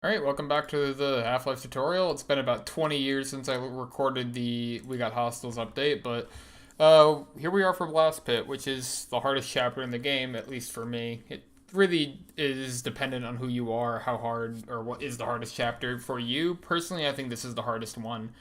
Alright, welcome back to the Half-Life tutorial. It's been about 20 years since I recorded the We Got Hostiles update, but here we are for Blast Pit, which is the hardest chapter in the game, at least for me. It really is dependent on who you are, how hard, or what is the hardest chapter for you. Personally, I think this is the hardest one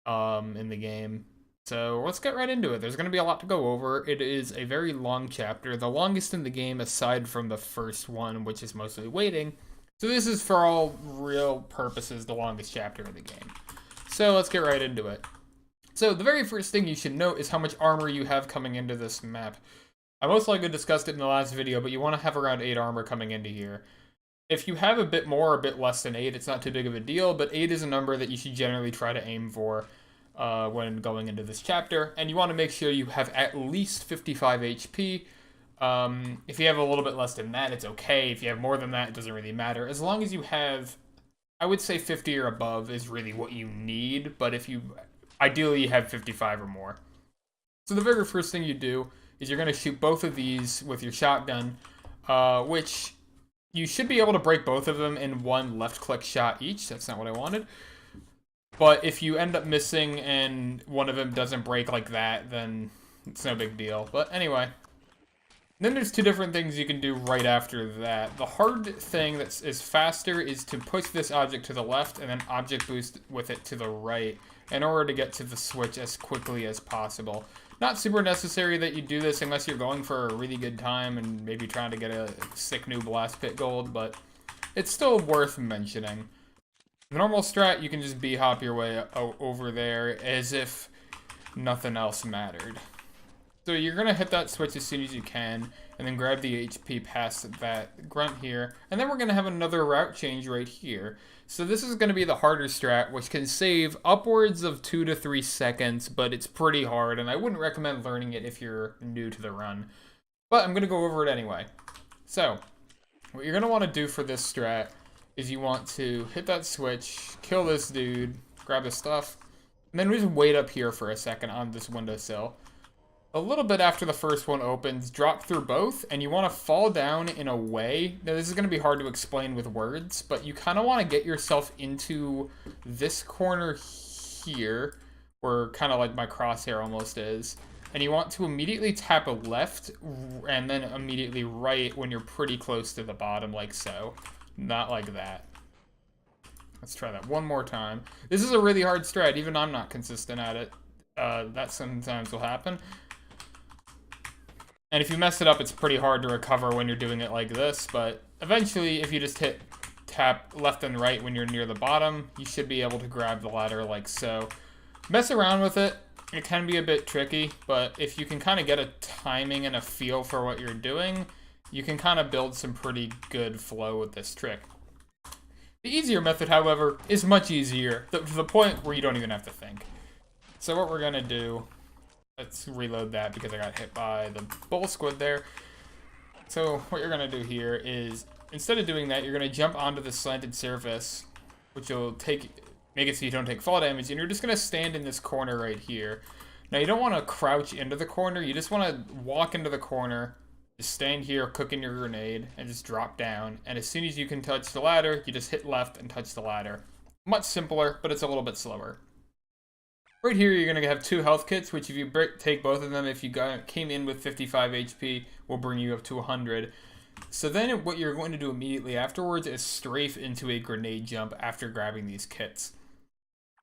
in the game. So let's get right into it. There's going to be a lot to go over. It is a very long chapter, the longest in the game aside from the first one, which is mostly waiting. So this is, for all real purposes, the longest chapter in the game. So let's get right into it. So the very first thing you should note is how much armor you have coming into this map. I most likely discussed it in the last video, but you want to have around 8 armor coming into here. If you have a bit more or a bit less than 8, it's not too big of a deal, but 8 is a number that you should generally try to aim for when going into this chapter. And you want to make sure you have at least 55 HP. If you have a little bit less than that, it's okay. If you have more than that, it doesn't really matter. As long as you have, I would say 50 or above is really what you need, but if you, ideally you have 55 or more. So the very first thing you do is you're going to shoot both of these with your shotgun, which you should be able to break both of them in one left-click shot each. That's not what I wanted. But if you end up missing and one of them doesn't break like that, then it's no big deal. But anyway. Then there's two different things you can do right after that. The hard thing that is faster is to push this object to the left and then object boost with it to the right in order to get to the switch as quickly as possible. Not super necessary that you do this unless you're going for a really good time and maybe trying to get a sick new Blast Pit gold, but it's still worth mentioning. The normal strat, you can just B-hop your way over there as if nothing else mattered. So you're going to hit that switch as soon as you can, and then grab the HP past that grunt here, and then we're going to have another route change right here. So this is going to be the harder strat, which can save upwards of 2 to 3 seconds, but it's pretty hard, and I wouldn't recommend learning it if you're new to the run. But I'm going to go over it anyway. So, what you're going to want to do for this strat is you want to hit that switch, kill this dude, grab the stuff, and then just wait up here for a second on this windowsill. A little bit after the first one opens, drop through both, and you want to fall down in a way. Now, this is going to be hard to explain with words, but you kind of want to get yourself into this corner here, where kind of like my crosshair almost is. And you want to immediately tap a left, and then immediately right when you're pretty close to the bottom, like so. Not like that. Let's try that one more time. This is a really hard strat. Even I'm not consistent at it. That sometimes will happen. And if you mess it up, it's pretty hard to recover when you're doing it like this, but eventually, if you just hit tap left and right when you're near the bottom, you should be able to grab the ladder like so. Mess around with it. It can be a bit tricky, but if you can kind of get a timing and a feel for what you're doing, you can kind of build some pretty good flow with this trick. The easier method, however, is much easier, to the point where you don't even have to think. So what we're going to do... Let's reload that because I got hit by the bull squid there. So what you're going to do here is, instead of doing that, you're going to jump onto the slanted surface, which will make it so you don't take fall damage, and you're just going to stand in this corner right here. Now, you don't want to crouch into the corner. You just want to walk into the corner, just stand here, cooking your grenade, and just drop down. And as soon as you can touch the ladder, you just hit left and touch the ladder. Much simpler, but it's a little bit slower. Right here, you're going to have 2 health kits, which if you take both of them, if you came in with 55 HP, will bring you up to 100. So then what you're going to do immediately afterwards is strafe into a grenade jump after grabbing these kits.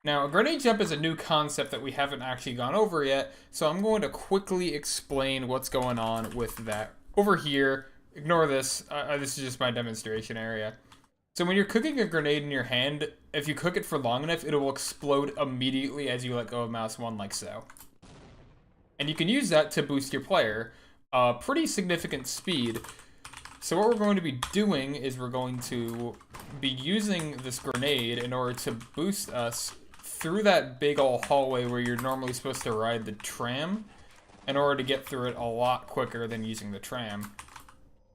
Now, a grenade jump is a new concept that we haven't actually gone over yet, so I'm going to quickly explain what's going on with that. Over here, ignore this, this is just my demonstration area. So when you're cooking a grenade in your hand, if you cook it for long enough, it will explode immediately as you let go of mouse 1 like so. And you can use that to boost your player pretty significant speed. So what we're going to be doing is we're going to be using this grenade in order to boost us through that big old hallway where you're normally supposed to ride the tram in order to get through it a lot quicker than using the tram.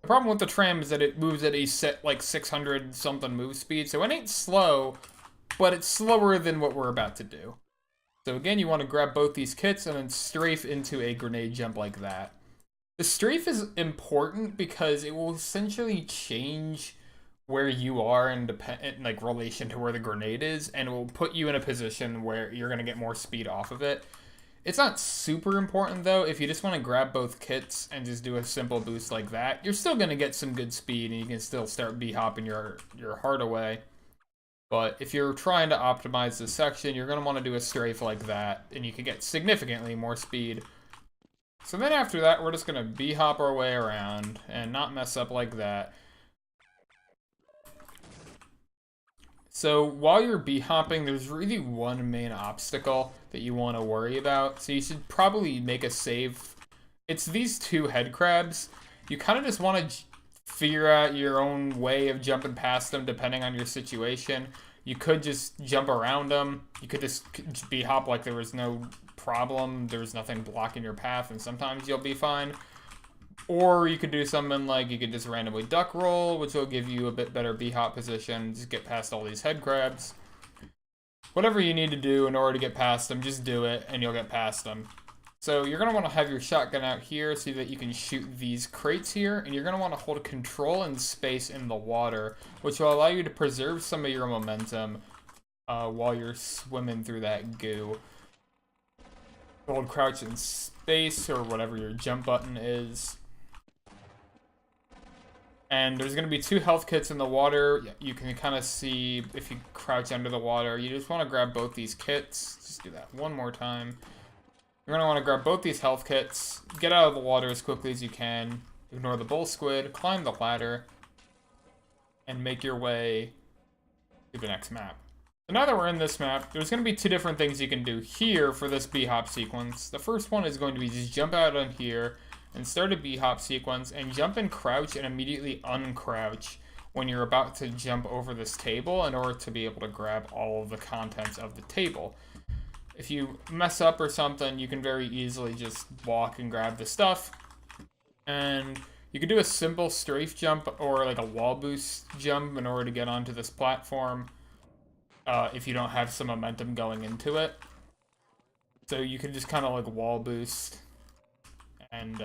The problem with the tram is that it moves at a set like 600 something move speed, so it ain't slow, but it's slower than what we're about to do. So again, you want to grab both these kits and then strafe into a grenade jump like that. The strafe is important because it will essentially change where you are in like relation to where the grenade is, and it will put you in a position where you're gonna get more speed off of it. It's not super important though. If you just want to grab both kits and just do a simple boost like that, you're still gonna get some good speed, and you can still start b-hopping your heart away. But if you're trying to optimize this section, you're gonna want to do a strafe like that, and you can get significantly more speed. So then after that, we're just gonna b-hop our way around and not mess up like that. So while you're b-hopping, there's really one main obstacle that you want to worry about. So you should probably make a save. It's these two head crabs. You kind of just want to figure out your own way of jumping past them depending on your situation. You could just jump around them. You could just b-hop like there was no problem. There was nothing blocking your path, and sometimes you'll be fine. Or you could do something like you could just randomly duck roll, which will give you a bit better b-hop position. Just get past all these head crabs. Whatever you need to do in order to get past them, just do it, and you'll get past them. So you're going to want to have your shotgun out here so that you can shoot these crates here, and you're going to want to hold control and space in the water, which will allow you to preserve some of your momentum while you're swimming through that goo. Hold crouch and space, or whatever your jump button is. And there's going to be 2 health kits in the water. You can kind of see if you crouch under the water. You just want to grab both these kits. Just do that one more time. You're going to want to grab both these health kits. Get out of the water as quickly as you can. Ignore the bull squid. Climb the ladder. And make your way to the next map. So now that we're in this map, there's going to be 2 different things you can do here for this b-hop sequence. The first one is going to be just jump out on here and start a b-hop sequence, and jump and crouch and immediately uncrouch when you're about to jump over this table in order to be able to grab all of the contents of the table. If you mess up or something, you can very easily just walk and grab the stuff. And you can do a simple strafe jump or like a wall boost jump in order to get onto this platform if you don't have some momentum going into it. So you can just kind of like wall boost and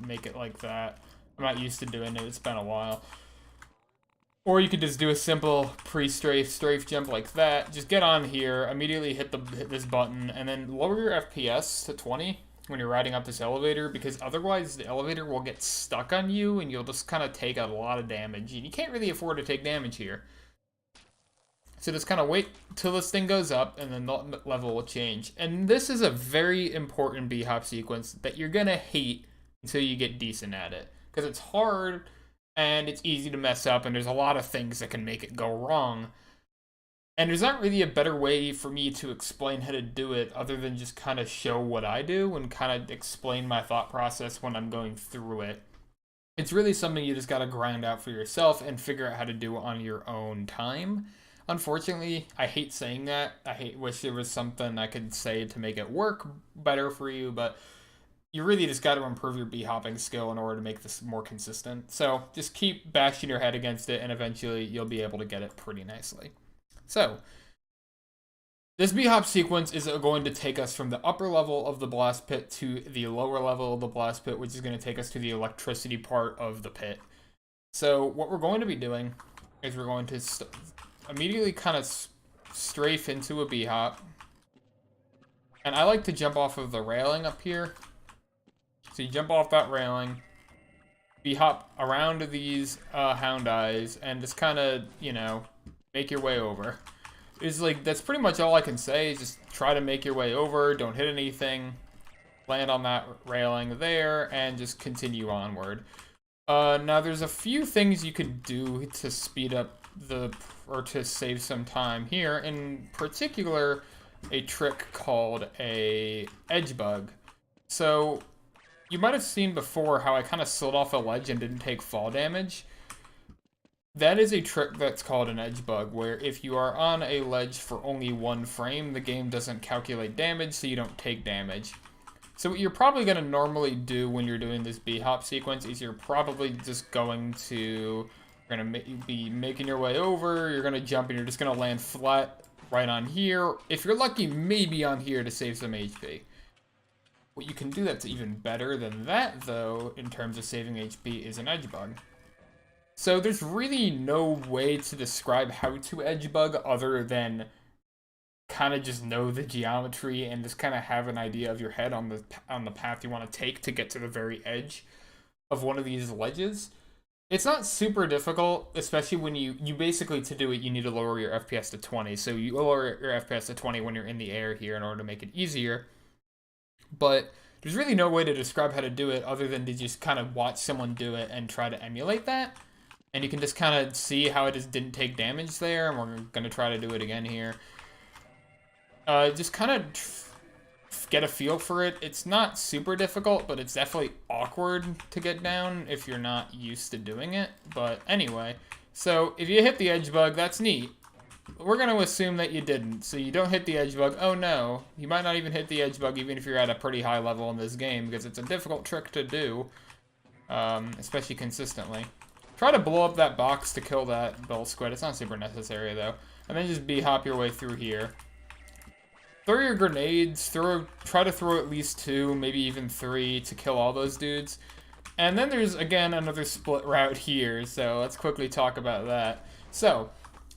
make it like that. I'm not used to doing it, it's been a while. Or you could just do a simple strafe jump like that. Just get on here, immediately hit this button, and then lower your FPS to 20 when you're riding up this elevator, because otherwise the elevator will get stuck on you and you'll just kind of take a lot of damage. And you can't really afford to take damage here. So just kind of wait till this thing goes up, and then the level will change. And this is a very important b-hop sequence that you're going to hate until you get decent at it. Because it's hard, and it's easy to mess up, and there's a lot of things that can make it go wrong. And there's not really a better way for me to explain how to do it other than just kind of show what I do and kind of explain my thought process when I'm going through it. It's really something you just got to grind out for yourself and figure out how to do on your own time. Unfortunately, I hate saying that. Wish there was something I could say to make it work better for you, but you really just got to improve your b-hopping skill in order to make this more consistent. So just keep bashing your head against it, and eventually you'll be able to get it pretty nicely. So this b-hop sequence is going to take us from the upper level of the blast pit to the lower level of the blast pit, which is going to take us to the electricity part of the pit. So what we're going to be doing is we're going to immediately kind of strafe into a b-hop. And I like to jump off of the railing up here. So you jump off that railing, b-hop around these hound eyes, and just kind of, you know, make your way over. That's pretty much all I can say. Just try to make your way over, don't hit anything, land on that railing there, and just continue onward. Now there's a few things you could do to speed up or to save some time here. In particular, a trick called a Edgebug. So you might have seen before how I kind of slid off a ledge and didn't take fall damage. That is a trick that's called an Edgebug, where if you are on a ledge for only 1 frame, the game doesn't calculate damage, so you don't take damage. So what you're probably going to normally do when you're doing this b-hop sequence is you're probably just going to be making your way over, you're going to jump, and you're just going to land flat right on here. If you're lucky, maybe on here to save some HP. What you can do that's even better than that, though, in terms of saving HP, is an Edgebug. So there's really no way to describe how to Edgebug other than kind of just know the geometry and just kind of have an idea of your head on the path you want to take to get to the very edge of one of these ledges. It's not super difficult, especially when you basically, to do it, you need to lower your FPS to 20. So you lower your FPS to 20 when you're in the air here in order to make it easier. But there's really no way to describe how to do it other than to just kind of watch someone do it and try to emulate that. And you can just kind of see how it just didn't take damage there, and we're going to try to do it again here. Just kind of get a feel for it. It's not super difficult, but it's definitely awkward to get down if you're not used to doing it. But anyway, so if you hit the Edgebug, that's neat. We're going to assume that you didn't, so you don't hit the Edgebug. Oh no, you might not even hit the Edgebug even if you're at a pretty high level in this game, because it's a difficult trick to do, especially consistently. Try to blow up that box to kill that bell squid. It's not super necessary though. And then just hop your way through here. Throw your grenades, try to throw at least 2, maybe even 3 to kill all those dudes. And then there's, again, another split route here, so let's quickly talk about that. So,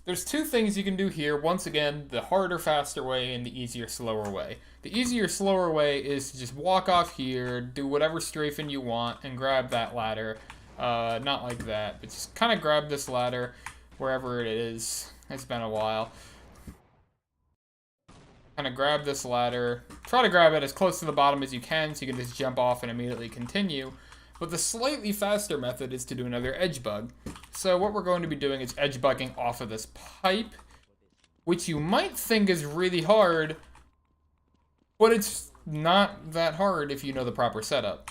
there's 2 things you can do here. Once again, the harder, faster way and the easier, slower way. The easier, slower way is to just walk off here, do whatever strafing you want, and grab that ladder. Not like that, but just kind of grab this ladder wherever it is. It's been a while. Kind of grab this ladder. Try to grab it as close to the bottom as you can so you can just jump off and immediately continue. But the slightly faster method is to do another Edgebug. So what we're going to be doing is Edgebugging off of this pipe, which you might think is really hard, but it's not that hard if you know the proper setup.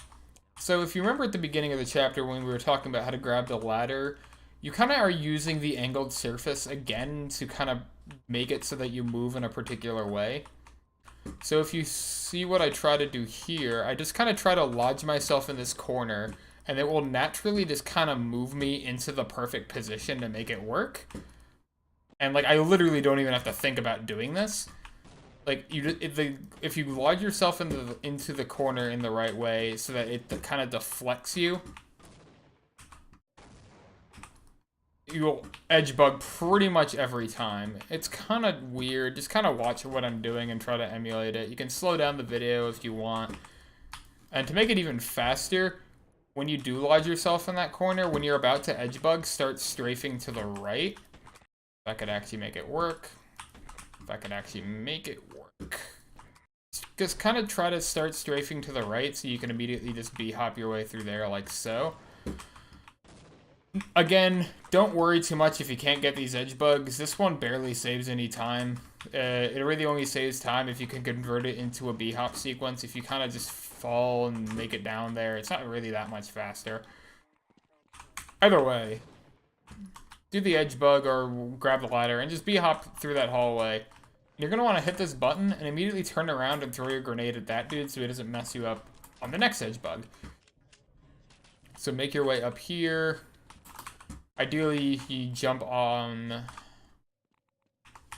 So if you remember at the beginning of the chapter when we were talking about how to grab the ladder, you kind of are using the angled surface again to kind of make it so that you move in a particular way. So if you see what I try to do here, I just kind of try to lodge myself in this corner, and it will naturally just kind of move me into the perfect position to make it work. And like, I literally don't even have to think about doing this. Like, if you lodge yourself into the corner in the right way so that it kind of deflects you, you'll Edgebug pretty much every time. It's kind of weird. Just kind of watch what I'm doing and try to emulate it. You can slow down the video if you want. And to make it even faster, when you do lodge yourself in that corner, when you're about to Edgebug, start strafing to the right. If I could actually make it work. If I could actually make it work. Just kind of try to start strafing to the right so you can immediately just hop your way through there like so. Again, don't worry too much if you can't get these Edgebugs. This one barely saves any time. It really only saves time if you can convert it into a Bhop sequence. If you kind of just fall and make it down there, it's not really that much faster. Either way, do the Edgebug or grab the ladder and just Bhop through that hallway. You're going to want to hit this button and immediately turn around and throw your grenade at that dude so he doesn't mess you up on the next Edgebug. So make your way up here. Ideally, you jump on...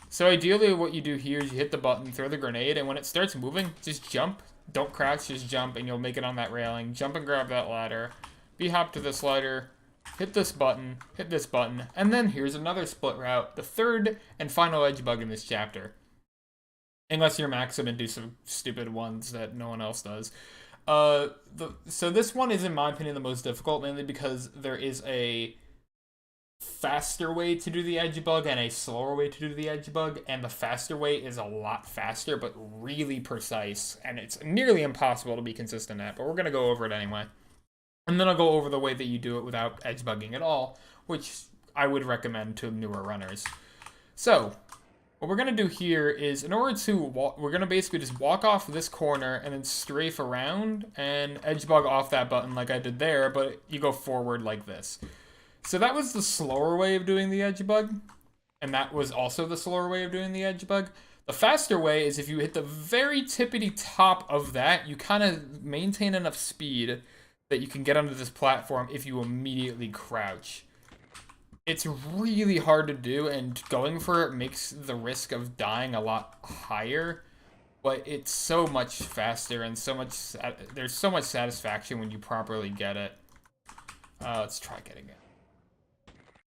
So ideally what you do here is you hit the button, throw the grenade, and when it starts moving, just jump. Don't crouch, just jump, and you'll make it on that railing. Jump and grab that ladder. Bhop to this ladder. Hit this button, and then here's another split route. The third and final Edgebug in this chapter. Unless you're maxim and do some stupid ones that no one else does. So this one is, in my opinion, the most difficult, mainly because there is a faster way to do the Edgebug and a slower way to do the Edgebug, and the faster way is a lot faster, but really precise, and it's nearly impossible to be consistent at, but we're going to go over it anyway. And then I'll go over the way that you do it without Edgebugging at all, which I would recommend to newer runners. So, what we're going to do here is, in order to we're going to basically just walk off this corner and then strafe around and Edgebug off that button like I did there, but you go forward like this. So that was the slower way of doing the Edgebug, and that was also the slower way of doing the Edgebug. The faster way is if you hit the very tippity top of that, you kind of maintain enough speed that you can get onto this platform if you immediately crouch. It's really hard to do, and going for it makes the risk of dying a lot higher, but it's so much faster and there's so much satisfaction when you properly get it. Let's try getting it.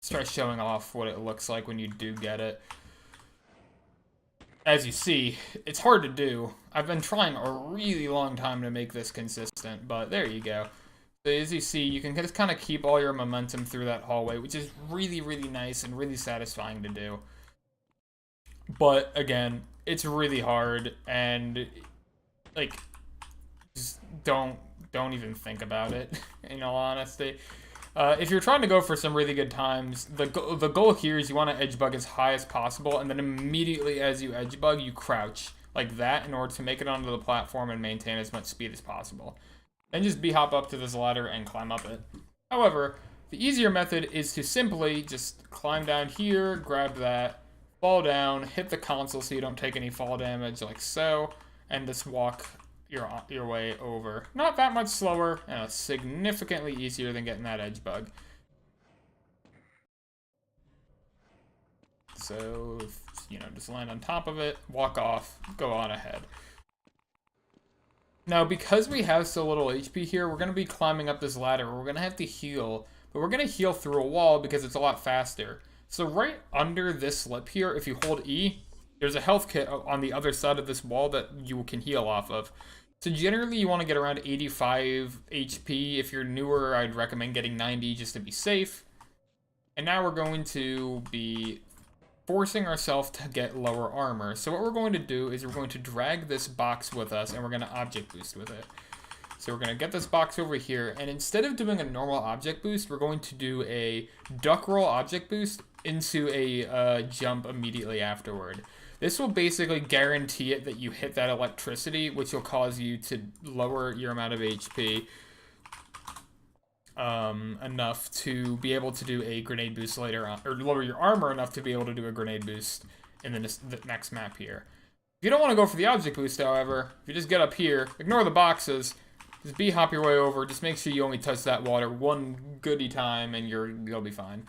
start showing off what it looks like when you do get it. As you see, it's hard to do. I've been trying a really long time to make this consistent, but there you go. So as you see, you can just kind of keep all your momentum through that hallway, which is really, really nice and really satisfying to do. But again, it's really hard, and like, just don't even think about it, in all honesty. If you're trying to go for some really good times, the goal here is you want to edgebug as high as possible, and then immediately as you edgebug, you crouch like that in order to make it onto the platform and maintain as much speed as possible. Then just b-hop up to this ladder and climb up it. However, the easier method is to simply just climb down here, grab that, fall down, hit the console so you don't take any fall damage like so, and just walk your way over. Not that much slower, and significantly easier than getting that edgebug. So, you know, just land on top of it, walk off, go on ahead. Now, because we have so little HP here, we're going to be climbing up this ladder. We're going to have to heal, but we're going to heal through a wall because it's a lot faster. So right under this lip here, if you hold E, there's a health kit on the other side of this wall that you can heal off of. So generally you want to get around 85 HP. If you're newer, I'd recommend getting 90 just to be safe. And now we're going to be forcing ourselves to get lower armor. So what we're going to do is we're going to drag this box with us, and we're going to object boost with it. So we're going to get this box over here, and instead of doing a normal object boost, we're going to do a duck roll object boost into a jump immediately afterward. This will basically guarantee it that you hit that electricity, which will cause you to lower your amount of HP enough to be able to do a grenade boost later on, or lower your armor enough to be able to do a grenade boost in the next map here. If you don't want to go for the object boost, however, if you just get up here, ignore the boxes, just b-hop your way over, just make sure you only touch that water one goody time and you'll be fine.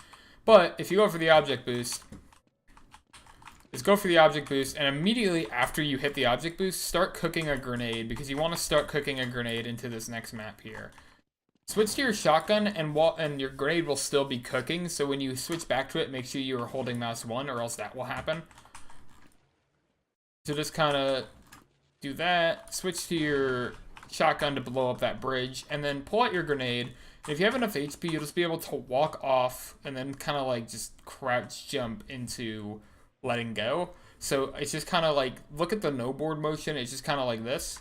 But if you go for the object boost, just go for the object boost, and immediately after you hit the object boost, start cooking a grenade, because you want to start cooking a grenade into this next map here. Switch to your shotgun, and your grenade will still be cooking, so when you switch back to it, make sure you're holding mouse 1, or else that will happen. So just kind of do that, switch to your shotgun to blow up that bridge, and then pull out your grenade. And if you have enough HP, you'll just be able to walk off, and then kind of like just crouch jump into letting go. So it's just kind of like, look at the no board motion, it's just kind of like this.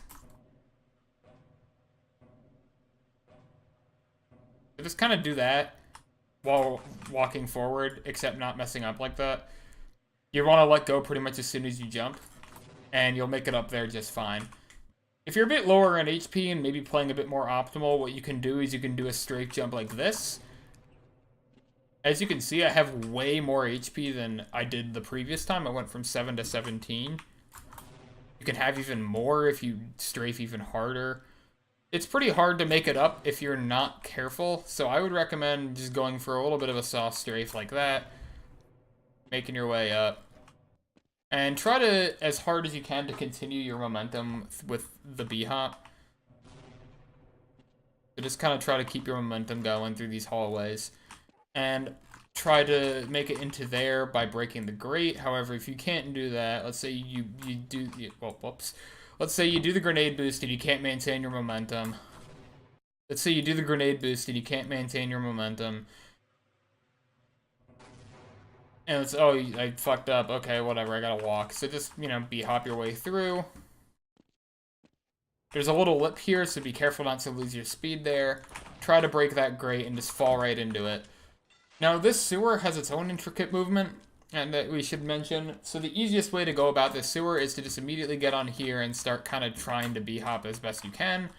So just kind of do that while walking forward, except not messing up like that. You want to let go pretty much as soon as you jump, and you'll make it up there just fine. If you're a bit lower in HP and maybe playing a bit more optimal, what you can do is you can do a strafe jump like this. As you can see, I have way more HP than I did the previous time. I went from 7 to 17. You can have even more if you strafe even harder. It's pretty hard to make it up if you're not careful, so I would recommend just going for a little bit of a soft strafe like that, making your way up. And try to, as hard as you can, to continue your momentum with the b-hop. So just kind of try to keep your momentum going through these hallways. And try to make it into there by breaking the grate. However, if you can't do that, let's say you do, well, whoops. Let's say you do the grenade boost and you can't maintain your momentum. Let's say you do the grenade boost and you can't maintain your momentum. And it's, oh, I fucked up. Okay, whatever, I gotta walk. So just, you know, b-hop your way through. There's a little lip here, so be careful not to lose your speed there. Try to break that grate and just fall right into it. Now, this sewer has its own intricate movement, and that we should mention. So the easiest way to go about this sewer is to just immediately get on here and start kind of trying to b-hop as best you can.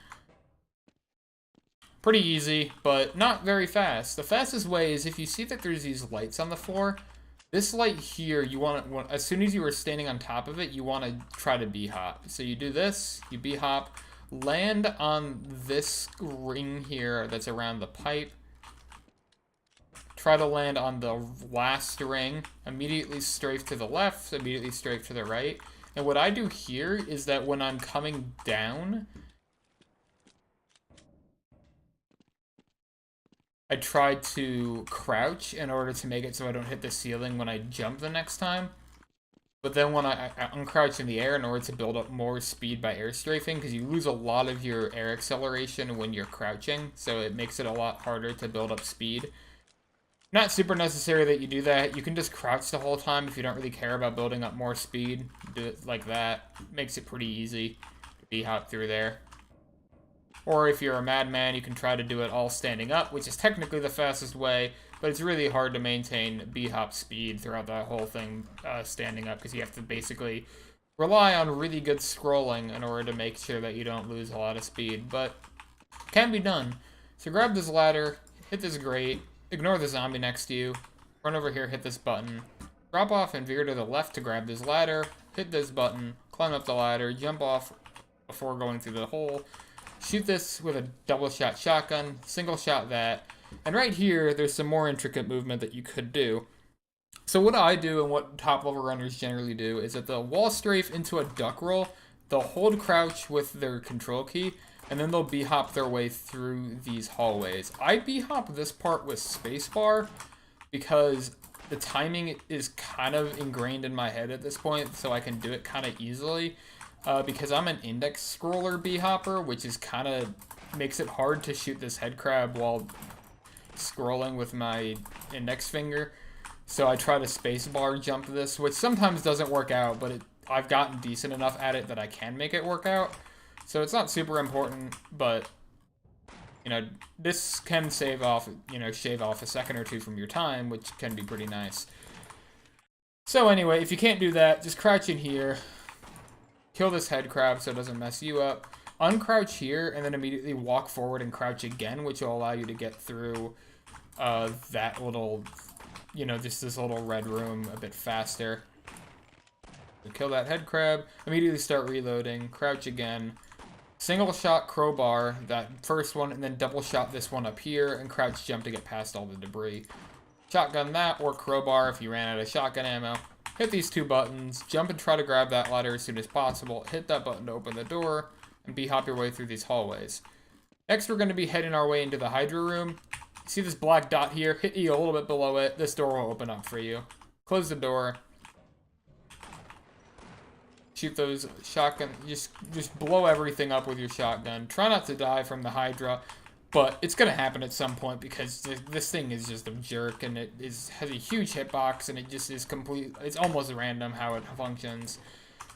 Pretty easy, but not very fast. The fastest way is if you see that there's these lights on the floor, this light here, you want to, as soon as you are standing on top of it, you want to try to b-hop. So you do this, you b-hop, land on this ring here that's around the pipe. Try to land on the last ring, immediately strafe to the left, immediately strafe to the right. And what I do here is that when I'm coming down, I tried to crouch in order to make it so I don't hit the ceiling when I jump the next time. But then when I uncrouch in the air in order to build up more speed by air strafing, because you lose a lot of your air acceleration when you're crouching, so it makes it a lot harder to build up speed. Not super necessary that you do that. You can just crouch the whole time if you don't really care about building up more speed. Do it like that. Makes it pretty easy to B-hop through there. Or if you're a madman, you can try to do it all standing up, which is technically the fastest way, but it's really hard to maintain B-hop speed throughout that whole thing standing up, because you have to basically rely on really good scrolling in order to make sure that you don't lose a lot of speed, but can be done. So grab this ladder, hit this grate, ignore the zombie next to you, run over here, hit this button, drop off and veer to the left to grab this ladder, hit this button, climb up the ladder, jump off before going through the hole, shoot this with a double shot shotgun, single shot that, and right here, there's some more intricate movement that you could do. So what I do and what top level runners generally do is that they'll wall strafe into a duck roll, they'll hold crouch with their control key, and then they'll b-hop their way through these hallways. I b-hop this part with spacebar because the timing is kind of ingrained in my head at this point, so I can do it kind of easily. Because I'm an index scroller b-hopper, which is kind of makes it hard to shoot this head crab while scrolling with my index finger. So I try to spacebar jump this, which sometimes doesn't work out, but I've gotten decent enough at it that I can make it work out. So it's not super important, but you know, this can shave off a second or two from your time, which can be pretty nice. So anyway, if you can't do that, just crouch in here. Kill this head crab so it doesn't mess you up. Uncrouch here and then immediately walk forward and crouch again, which will allow you to get through that little, just this little red room a bit faster. So kill that head crab, immediately start reloading, crouch again, single shot crowbar that first one, and then double shot this one up here and crouch jump to get past all the debris. Shotgun that or crowbar if you ran out of shotgun ammo. Hit these two buttons, jump and try to grab that ladder as soon as possible, hit that button to open the door, and b-hop your way through these hallways. Next, we're going to be heading our way into the Hydra room. See this black dot here? Hit E a little bit below it. This door will open up for you. Close the door. Shoot those shotgun. Just blow everything up with your shotgun. Try not to die from the Hydra. But it's going to happen at some point because this thing is just a jerk and it has a huge hitbox and it just is it's almost random how it functions.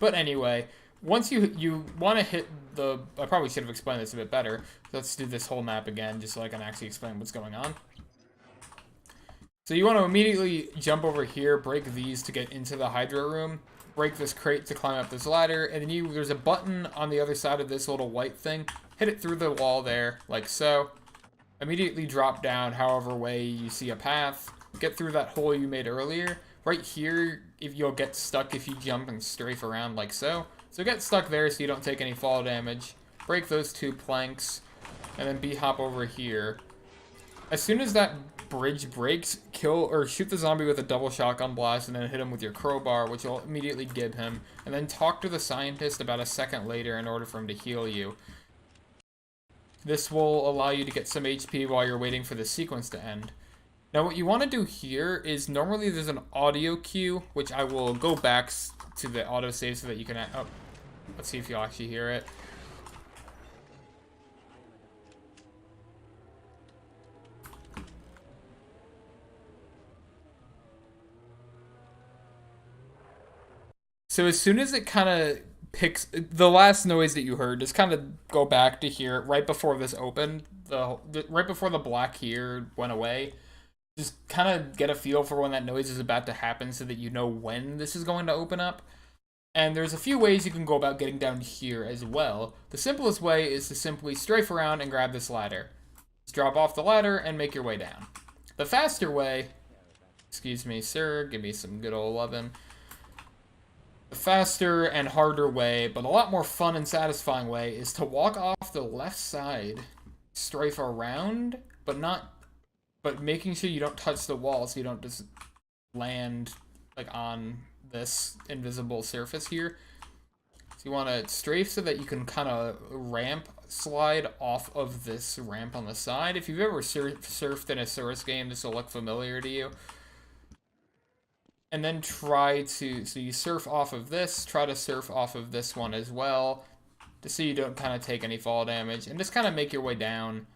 But anyway, once you want to hit I probably should have explained this a bit better. Let's do this whole map again just so I can actually explain what's going on. So you want to immediately jump over here, break these to get into the Hydra room, break this crate to climb up this ladder, and then there's a button on the other side of this little white thing. Hit it through the wall there, like so. Immediately drop down however way you see a path. Get through that hole you made earlier. Right here, you'll get stuck if you jump and strafe around like so. So get stuck there so you don't take any fall damage. Break those two planks, and then b-hop over here. As soon as that bridge breaks, kill or shoot the zombie with a double shotgun blast and then hit him with your crowbar, which will immediately gib him. And then talk to the scientist about a second later in order for him to heal you. This will allow you to get some HP while you're waiting for the sequence to end. Now what you want to do here is normally there's an audio cue, which I will go back to the autosave so that you can... Oh, let's see if you'll actually hear it. So as soon as it kind of picks the last noise that you heard, just kind of go back to hear it right before this opened, right before the black here went away. Just kind of get a feel for when that noise is about to happen so that you know when this is going to open up. And there's a few ways you can go about getting down here as well. The simplest way is to simply strafe around and grab this ladder. Just drop off the ladder and make your way down. The faster way, excuse me sir, give me some good old lovin'. The faster and harder way, but a lot more fun and satisfying way, is to walk off the left side, strafe around, but making sure you don't touch the wall so you don't just land like on this invisible surface here. So you want to strafe so that you can kind of ramp slide off of this ramp on the side. If you've ever surfed in a Source game, this will look familiar to you. And then try to, so you surf off of this, try to surf off of this one as well, to so you don't kind of take any fall damage, and just kind of make your way down.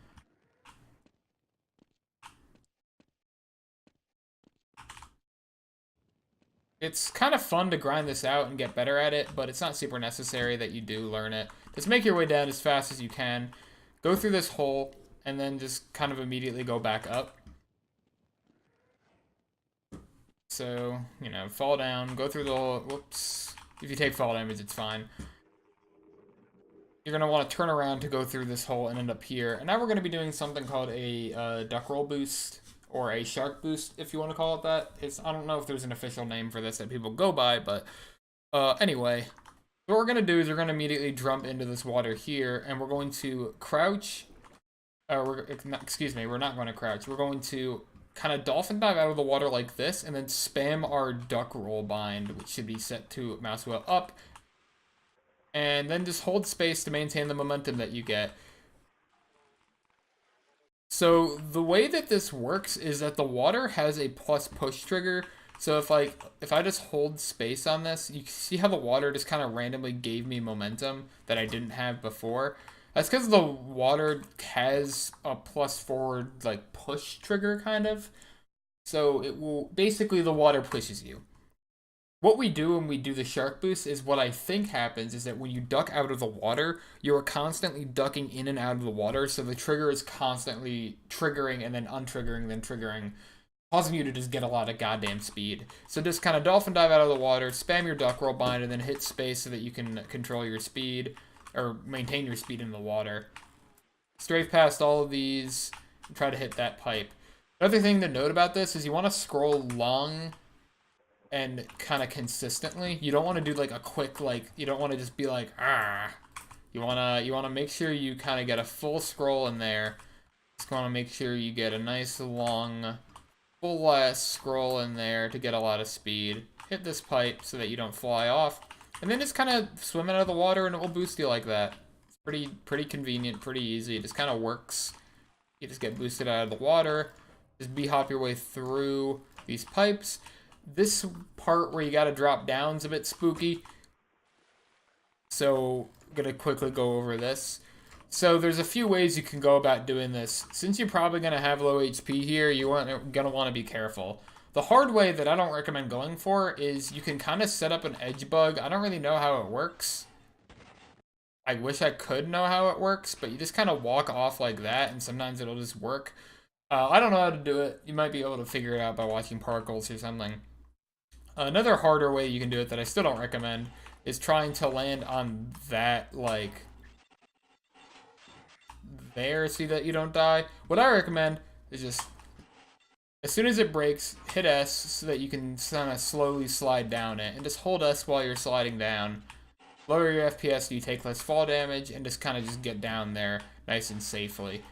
It's kind of fun to grind this out and get better at it, but it's not super necessary that you do learn it. Just make your way down as fast as you can, go through this hole, and then just kind of immediately go back up. So, you know, fall down, go through the hole, whoops. If you take fall damage, it's fine. You're going to want to turn around to go through this hole and end up here. And now we're going to be doing something called a duck roll boost, or a shark boost, if you want to call it that. I don't know if there's an official name for this that people go by, but anyway. What we're going to do is we're going to immediately jump into this water here, and we're going to crouch. Excuse me, we're not going to crouch. We're going to kind of dolphin dive out of the water like this, and then spam our duck roll bind, which should be set to mouse wheel up. And then just hold space to maintain the momentum that you get. So the way that this works is that the water has a plus push trigger. So if I just hold space on this, you can see how the water just kind of randomly gave me momentum that I didn't have before. That's because the water has a plus forward like push trigger kind of. So it will basically the water pushes you. What we do when we do the shark boost is what I think happens is that when you duck out of the water, you're constantly ducking in and out of the water, so the trigger is constantly triggering and then untriggering, then triggering, causing you to just get a lot of goddamn speed. So just kind of dolphin dive out of the water, spam your duck roll bind, and then hit space so that you can control your speed, or maintain your speed in the water. Strafe past all of these, and try to hit that pipe. Another thing to note about this is you want to scroll long and kind of consistently. You don't want to do like a quick, like, you don't want to just be like, ah. You want to make sure you kind of get a full scroll in there. Just want to make sure you get a nice long, full last scroll in there to get a lot of speed. Hit this pipe so that you don't fly off. And then just kind of swim out of the water and it will boost you like that. It's pretty convenient, pretty easy. It just kind of works. You just get boosted out of the water. Just bhop your way through these pipes. This part where you gotta drop down is a bit spooky. So, I'm gonna quickly go over this. So, there's a few ways you can go about doing this. Since you're probably gonna have low HP here, you're gonna want to be careful. The hard way that I don't recommend going for is you can kind of set up an Edgebug. I don't really know how it works. I wish I could know how it works, but you just kind of walk off like that, and sometimes it'll just work. I don't know how to do it. You might be able to figure it out by watching Parkles or something. Another harder way you can do it that I still don't recommend is trying to land on that, like, there, so that you don't die. What I recommend is just, as soon as it breaks, hit S so that you can kind of slowly slide down it, and just hold S while you're sliding down. Lower your FPS so you take less fall damage, and just kind of just get down there nice and safely.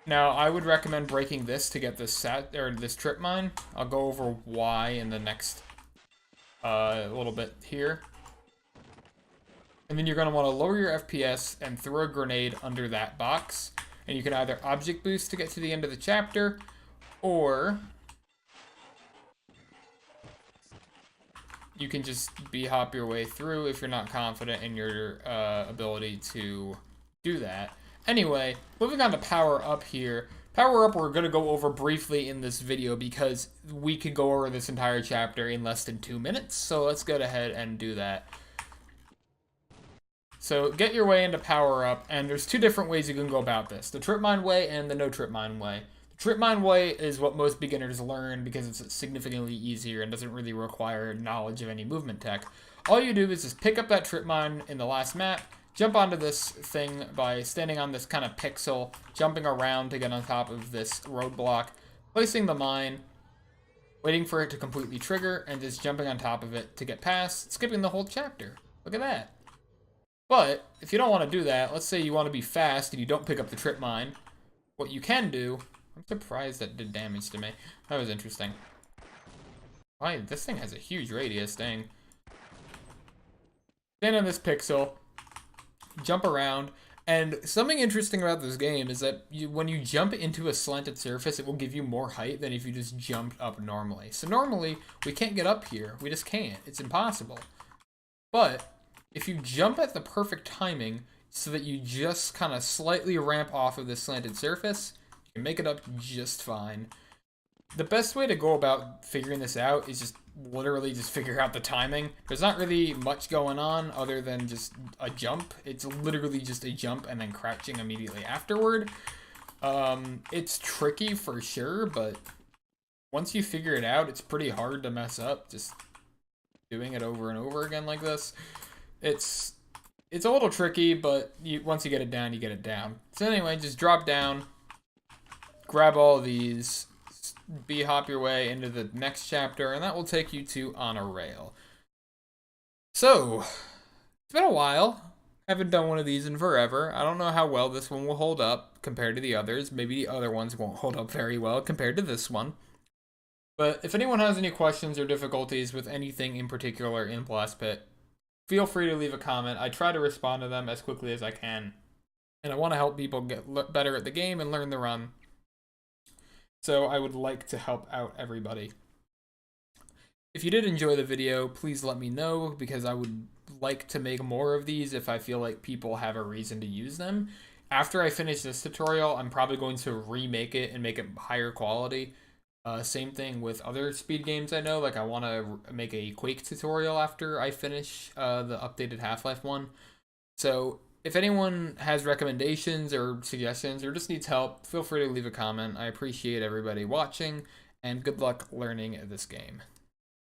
Now, I would recommend breaking this to get this this trip mine. I'll go over why in the next little bit here. And then you're going to want to lower your FPS and throw a grenade under that box. And you can either object boost to get to the end of the chapter, or you can just bhop your way through if you're not confident in your ability to do that. Anyway, moving on to Power Up here. Power Up we're going to go over briefly in this video because we could go over this entire chapter in less than 2 minutes. So let's go ahead and do that. So get your way into Power Up, and there's two different ways you can go about this. The Trip Mine way and the No Trip Mine way. The Trip Mine way is what most beginners learn because it's significantly easier and doesn't really require knowledge of any movement tech. All you do is just pick up that Trip Mine in the last map, jump onto this thing by standing on this kind of pixel, jumping around to get on top of this roadblock, placing the mine, waiting for it to completely trigger, and just jumping on top of it to get past, skipping the whole chapter. Look at that. But, if you don't want to do that, let's say you want to be fast and you don't pick up the trip mine, what you can do, I'm surprised that did damage to me. That was interesting. Why, this thing has a huge radius, dang. Stand on this pixel, jump around, and something interesting about this game is that when you jump into a slanted surface, it will give you more height than if you just jumped up normally. So normally, we can't get up here. We just can't. It's impossible. But if you jump at the perfect timing so that you just kind of slightly ramp off of this slanted surface, you can make it up just fine. The best way to go about figuring this out is just literally just figure out the timing. There's not really much going on other than just a jump. It's literally just a jump and then crouching immediately afterward. It's tricky for sure, but once you figure it out, it's pretty hard to mess up. Just doing it over and over again like this. It's a little tricky, but once you get it down, you get it down. So anyway, just drop down, grab all of these, hop your way into the next chapter, and that will take you to On a Rail. So, it's been a while. Haven't done one of these in forever. I don't know how well this one will hold up compared to the others. Maybe the other ones won't hold up very well compared to this one. But if anyone has any questions or difficulties with anything in particular in Blast Pit, feel free to leave a comment. I try to respond to them as quickly as I can. And I want to help people get better at the game and learn the run. So I would like to help out everybody. If you did enjoy the video, please let me know, because I would like to make more of these if I feel like people have a reason to use them. After I finish this tutorial, I'm probably going to remake it and make it higher quality. Same thing with other speed games I know. Like, I want to make a Quake tutorial after I finish the updated Half-Life one. So if anyone has recommendations or suggestions or just needs help, feel free to leave a comment. I appreciate everybody watching, and good luck learning this game.